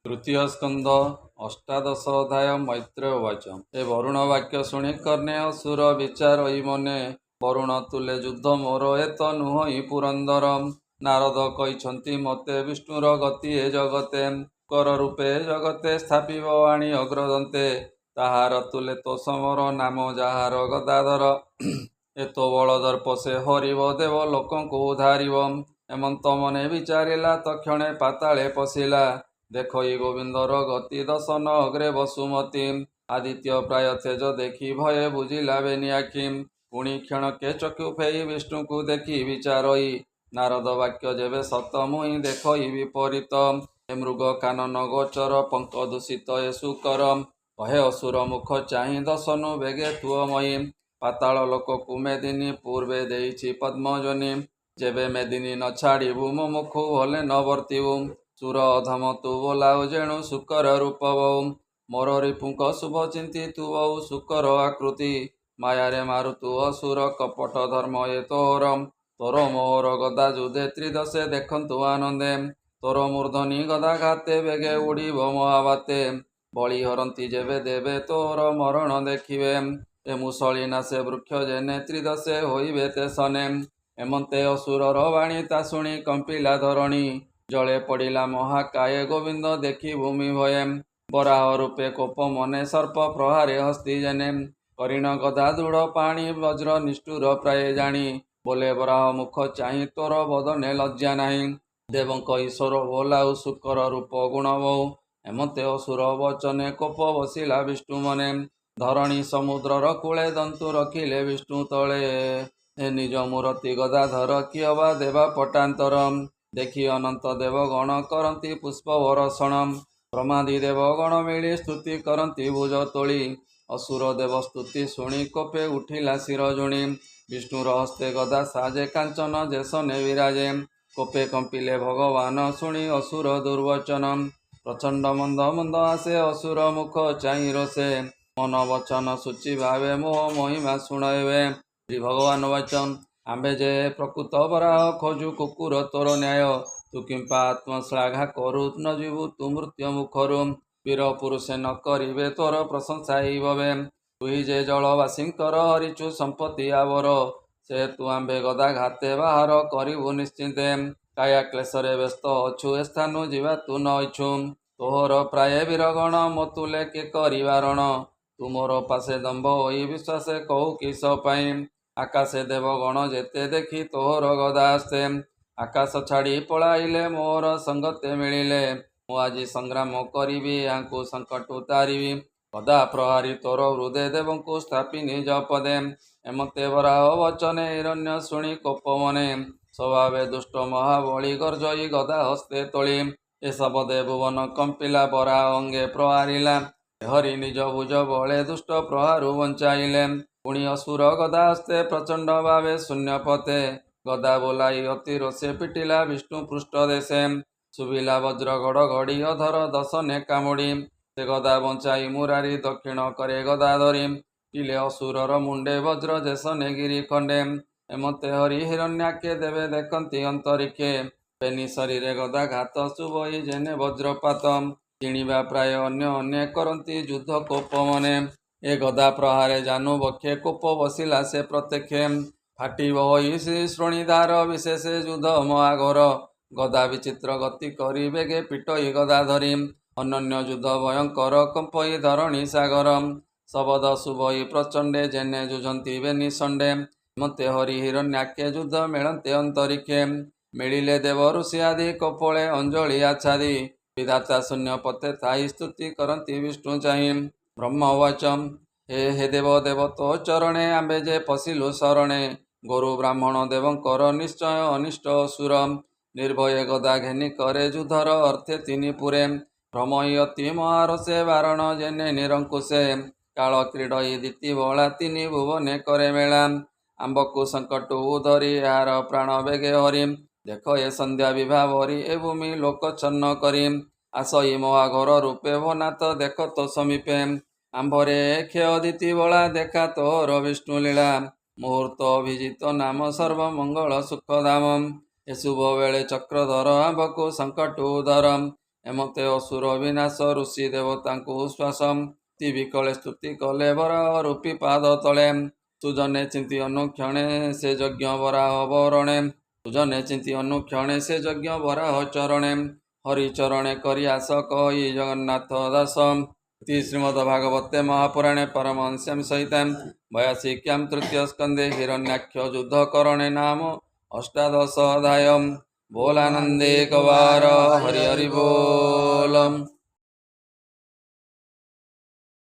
ତୃତୀୟ ସ୍କନ୍ଧ ଅଷ୍ଟାଦଶ ଅଧ୍ୟାୟ ମୈତ୍ରେୟ ବାଚ। ଏ ବରୁଣ ବାକ୍ୟ ଶୁଣି କର୍ଣ୍ଣେ ଅସୁର ବିଚାର ମନେ। ବରୁଣ ତୁଲେ ଯୁଦ୍ଧ ମୋର ଏତ ନୁହଁ ପୁରନ୍ଦର। ନାରଦ କହିଛନ୍ତି ମୋତେ ବିଷ୍ଣୁର ଗତି ଏ ଜଗତେ। କର ରୂପେ ଜଗତେ ସ୍ଥାପିବ ଆଣି ଅଗ୍ରଦନ୍ତେ। ତାହାର ତୁଲେ ତୋଷ ମୋର ନାମ ଯାହାର ଗଦାଧର। ଏତ ବଳ ଦର୍ପ ସେ ହରିବ ଦେବ ଲୋକଙ୍କୁ ଉଦ୍ଧାରିବ। ହେମନ୍ତ ମନେ ବିଚାରିଲା ତକ୍ଷଣେ ପାତାଳେ ପଶିଲା। ଦେଖଇ ଗୋବିନ୍ଦର ଗତି ଦଶନ ଅଗ୍ରେ ବସୁମତୀ। ଆଦିତ୍ୟ ପ୍ରାୟ ତେଜ ଦେଖି ଭୟ ବୁଝିଲା ବେନି ଆଖି। ପୁଣି କ୍ଷଣକେ ଚକ୍ଷୁ ଫେଇ ବିଷ୍ଣୁଙ୍କୁ ଦେଖି ବିଚାରଇ। ନାରଦ ବାକ୍ୟ ଯେବେ ସତ ମୁହିଁ ଦେଖଇ ବିପରୀତ। ଏ ମୃଗ କାନନ ଗୋଚର ପଙ୍କ ଦୂଷିତ ଏ ସୁକର। କହେ ଅସୁର ମୁଖ ଚାହିଁ ଦଶନୁ ବେଗେ ତୁଅମୟୀ। ପାତାଳ ଲୋକକୁ ମେଦିନୀ ପୂର୍ବେ ଦେଇଛି ପଦ୍ମଜନୀ। ଯେବେ ମେଦିନୀ ନ ଛାଡ଼ିବୁ ମୋ ମୁଖୁ ଭଲେ ନ ବର୍ତ୍ତିବୁ। ସୁର ଅଧମ ତୁ ବୋଲାଉ ଯେଣୁ ଶୁକର ରୂପ ବଉ। ମୋର ରିପୁଙ୍କ ଶୁଭ ଚିନ୍ତି ତୁ ବଉ ଶୁକର ଆକୃତି। ମାୟାରେ ମାରୁ ତୁ ଅସୁର କପଟ ଧର୍ମ ଏ ତୋର। ତୋର ମୋହର ଗଦା ଯୁଧେ ତ୍ରିଦଶେ ଦେଖନ୍ତୁ ଆନନ୍ଦେ। ତୋର ମୂର୍ଧନି ଗଦା ଘାତେ ବେଗେ ଉଡ଼ିବ ମହାବାତେ। ବଳି ହରନ୍ତି ଯେବେ ଦେବେ ତୋର ମରଣ ଦେଖିବେ। ଏ ମୁସଳି ନାଶେ ବୃକ୍ଷ ଯେନେ ତ୍ରିଦଶେ ହୋଇବେ ତେସନେ। ଏମନ୍ତେ ଅସୁରର ବାଣୀ ତା ଶୁଣି କମ୍ପିଲା ଧରଣୀ। ଜଳେ ପଡ଼ିଲା ମହାକାଏ ଗୋବିନ୍ଦ ଦେଖି ଭୂମି ଭୟେ। ବରାହ ରୂପେ କୋପ ମନେ ସର୍ପ ପ୍ରହାରେ ହସ୍ତି ଯେନେ। କରିଣ ଗଦା ଦୃଢ଼ ପାଣି ବଜ୍ର ନିଷ୍ଠୁର ପ୍ରାୟ ଜାଣି। ବୋଲେ ବରାହ ମୁଖ ଚାହିଁ ତୋର ବଦନେ ଲଜ୍ଜା ନାହିଁ। ଦେବଙ୍କ ଈଶ୍ୱର ବୋଲାଉ ଶୁକର ରୂପ ଗୁଣ ବହୁ। ଏମନ୍ତେ ଅସୁର ବଚନେ କୋପ ବସିଲା ବିଷ୍ଣୁ ମନେ। ଧରଣୀ ସମୁଦ୍ରର କୂଳେ ଦନ୍ତୁ ରଖିଲେ ବିଷ୍ଣୁ ତଳେ। ଏ ନିଜ ମୂରତି ଗଦାଧର କିଏ ବା ଦେବା ପଟାନ୍ତର। ଦେଖି ଅନନ୍ତ ଦେବଗଣ କରନ୍ତି ପୁଷ୍ପ ବର୍ଷଣ। ବ୍ରହ୍ମାଦି ଦେବଗଣ ମିଳି ସ୍ତୁତି କରନ୍ତି ଭୁଜ ତୋଳି। ଅସୁର ଦେବ ସ୍ତୁତି ଶୁଣି କୋପେ ଉଠିଲା ଶିର ଝୁଣି। ବିଷ୍ଣୁର ହସ୍ତେ ଗଦା ସାଜେ କାଞ୍ଚନ ଯେସନେ ବିରାଜେ। କୋପେ କମ୍ପିଲେ ଭଗବାନ ଶୁଣି ଅସୁର ଦୁର୍ବଚନ। ପ୍ରଚଣ୍ଡ ମନ୍ଦ ମନ୍ଦ ଆସେ ଅସୁର ମୁଖ ଚାହିଁ ରୋଷେ। ମନ ବଚନ ସୂଚି ଭାବେ ମୋହ ମହିମା ଶୁଣାଇବେ। ଶ୍ରୀ ଭଗବାନ ବାଚନ। ଆମ୍ଭେ ଯେ ପ୍ରକୃତ ବରାହ ଖୋଜୁ କୁକୁର ତୋର ନ୍ୟାୟ। ତୁ କିମ୍ପା ଆତ୍ମଶ୍ଳାଘା କରୁ ନ ଯିବୁ ତୁ ମୃତ୍ୟୁ ମୁଖରୁ। ବୀର ପୁରୁଷେ ନ କରିବେ ତୋର ପ୍ରଶଂସା ଏଇ ଭବେ। ତୁହି ଯେ ଜଳବାସୀଙ୍କର ହରିଛୁ ସମ୍ପତ୍ତି ଆବର। ସେ ତୁ ଆମ୍ଭେ ଗଦା ଘାତେ ବାହାର କରିବୁ ନିଶ୍ଚିନ୍ତେ। କାୟା କ୍ଲେଶରେ ବ୍ୟସ୍ତ ଅଛୁ ଏ ସ୍ଥାନୁ ଯିବା ତୁ ନ ଇଛୁ। ତୋହର ପ୍ରାୟ ବୀରଗଣ ମୋ ତୁଲେ କେ କରି ବାରଣ। ତୁ ମୋର ପାଶେ ଦମ୍ଭ ହୋଇ ବିଶ୍ୱାସେ କହୁ କିସ ପାଇଁ। ଆକାଶେ ଦେବଗଣ ଯେତେ ଦେଖି ତୋହର ଗଦା ହସ୍ତେ। ଆକାଶ ଛାଡ଼ି ପଳାଇଲେ ମୋର ସଙ୍ଗତେ ମିଳିଲେ। ମୁଁ ଆଜି ସଂଗ୍ରାମ କରିବି ଏହାଙ୍କୁ ସଙ୍କଟୁ ତାରିବି। ଗଦା ପ୍ରହାରୀ ତୋର ହୃଦେ ଦେବଙ୍କୁ ସ୍ଥାପି ନିଜ ପଦେ। ଏମତେ ବରାହ ବଚନେ ହିରଣ୍ୟ ଶୁଣି କୋପ ମନେ। ସ୍ୱଭାବେ ଦୁଷ୍ଟ ମହାବଳୀ ଗର୍ଜଇ ଗଦା ହସ୍ତେ ତୋଳି। ଏ ଶବଦେ ଭୁବନ କମ୍ପିଲା ବରାହ ଅଙ୍ଗେ ପ୍ରହାରିଲା। ହରି ନିଜ ଭୁଜ ବଳେ ଦୁଷ୍ଟ ପ୍ରହାରୁ ବଞ୍ଚାଇଲେ। ପୁଣି ଅସୁର ଗଦା ହସ୍ତେ ପ୍ରଚଣ୍ଡ ଭାବେ ଶୂନ୍ୟ ପତେ। ଗଦା ବୋଲାଇ ଅତି ରୋଷେ ପିଟିଲା ବିଷ୍ଣୁ ପୃଷ୍ଠ ଦେଶେ। ଶୁଭିଲା ବଜ୍ର ଘଡ଼ଘଡ଼ି ଅଧର ଦଶନେ କାମୁଡ଼ି। ସେ ଗଦା ବଞ୍ଚାଇ ମୁରାରି ଦକ୍ଷିଣ କରେ ଗଦା ଧରି। ପିଲେ ଅସୁରର ମୁଣ୍ଡେ ବଜ୍ର ଯେସନେ ଗିରି ଖଣ୍ଡେ। ଏମତେ ହରି ହିରଣ୍ୟାକେ ଦେବେ ଦେଖନ୍ତି ଅନ୍ତରିକ୍ଷେ। ବେନି ଶରୀରେ ଗଦା ଘାତ ଶୁଭଇ ଯେନେ ବଜ୍ରପାତ। କିଣିବା ପ୍ରାୟ ଅନ୍ୟ ଅନ୍ୟ କରନ୍ତି ଯୁଦ୍ଧ କୋପ ମନେ। ଏ ଗଦା ପ୍ରହାରେ ଜାନୁ ବକ୍ଷେ କୋପ ବସିଲା ସେ ପ୍ରତ୍ୟକ୍ଷେ। ଫାଟିବ ହୋଇ ଶ୍ରୋଣୀଧାର ବିଶେଷେ ଯୁଦ୍ଧ ମହାଘୋର। ଗଦା ବିଚିତ୍ର ଗତି କରି ବେଗେ ପିଟଇ ଗଦା ଧରି। ଅନନ୍ୟ ଯୁଦ୍ଧ ଭୟଙ୍କର କମ୍ପଇ ଧରଣୀ ସାଗର। ଶବଦ ଶୁଭଇ ପ୍ରଚଣ୍ଡେ ଯେନେ ଯୁଝନ୍ତି ବେନି ଷଣ୍ଡେ। ମତେ ହରି ହିରଣ୍ୟାକେ ଯୁଦ୍ଧ ମେଳନ୍ତେ ଅନ୍ତରିକ୍ଷେ। ମିଳିଲେ ଦେବ ଋଷି ଆଦି କପୋଳେ ଅଞ୍ଜଳି ଆଚ୍ଛାଦି। ବିଧାତା ଶୂନ୍ୟ ପତେ ଥାଇ ସ୍ତୁତି କରନ୍ତି ବିଷ୍ଣୁ ଚାହିଁ। ବ୍ରହ୍ମ ଉବାଚ। ହେ ଦେବ ଦେବ ତୋ ଚରଣେ ଆମ୍ଭେ ଯେ ପଶିଲୁ ଶରଣେ। ଗୋରୁ ବ୍ରାହ୍ମଣ ଦେବଙ୍କର ନିଶ୍ଚୟ ଅନିଷ୍ଟ ଅସୁର। ନିର୍ଭୟ ଗଦା ଘେନି କରେ ଯୁଦ୍ଧର ଅର୍ଥେ ତିନି ପୁରେ। ଭ୍ରମଇ ଅତି ମହାରସେ ବାରଣ ଯେନେ ନିରଙ୍କୁଶେ। କାଳ କ୍ରୀଡ଼ଇ ଦିତି ବଳା ତିନି ଭୁବନେ କରେ ମେଳା। ଆମ୍ବକୁ ସଙ୍କଟୁ ଧରି ଏହାର ପ୍ରାଣ ବେଗେ ହରି। ଦେଖ ଏ ସନ୍ଧ୍ୟା ବିଭାବରୀ ଏ ଭୂମି ଲୋକ ଛନ୍ନ କରି। ଆସଇ ମହାଘୋର ରୂପେ ଭନାତ ଦେଖ ତୋ ସମୀପେ। ଆମ୍ଭରେ କ୍ଷୟ ଦିତି ବଳା ଦେଖା ତୋର ବିଷ୍ଣୁ ଲୀଳା। ମୁହୂର୍ତ୍ତ ଅଭିଜିତ ନାମ ସର୍ବମଙ୍ଗଳ ସୁଖ ଧାମ। ଏ ଶୁଭ ବେଳେ ଚକ୍ରଧର ଆମ୍ଭକୁ ସଙ୍କଟୁ ଉଦ୍ଧାର। ଏମତେ ଅସୁର ବିନାଶ ଋଷି ଦେବତାଙ୍କୁ ଶ୍ୱାସ ବିକଳେ ସ୍ତୁତି କଲେ ବରାହ ରୂପୀ ପାଦ ତଳେ ସୁଜନେ ଚିନ୍ତି ଅନୁକ୍ଷଣେ ସେ ଯଜ୍ଞ ବରାହ ବରଣେ ସୁଜନେ ଚିନ୍ତି ଅନୁକ୍ଷଣେ ସେ ଯଜ୍ଞ ବରାହ ଚରଣେ ହରିଚରଣେ କରି ଆସ କହି ଜଗନ୍ନାଥ ଦାସ इति श्रीमद्भागवते महापुराणे परमहंस्यां सहितां 82 तृतीय स्कंदे हिरण्याक्ष युद्धकरणे नाम 18 अध्याय बोलानंदे कवार हरि हरि बोल।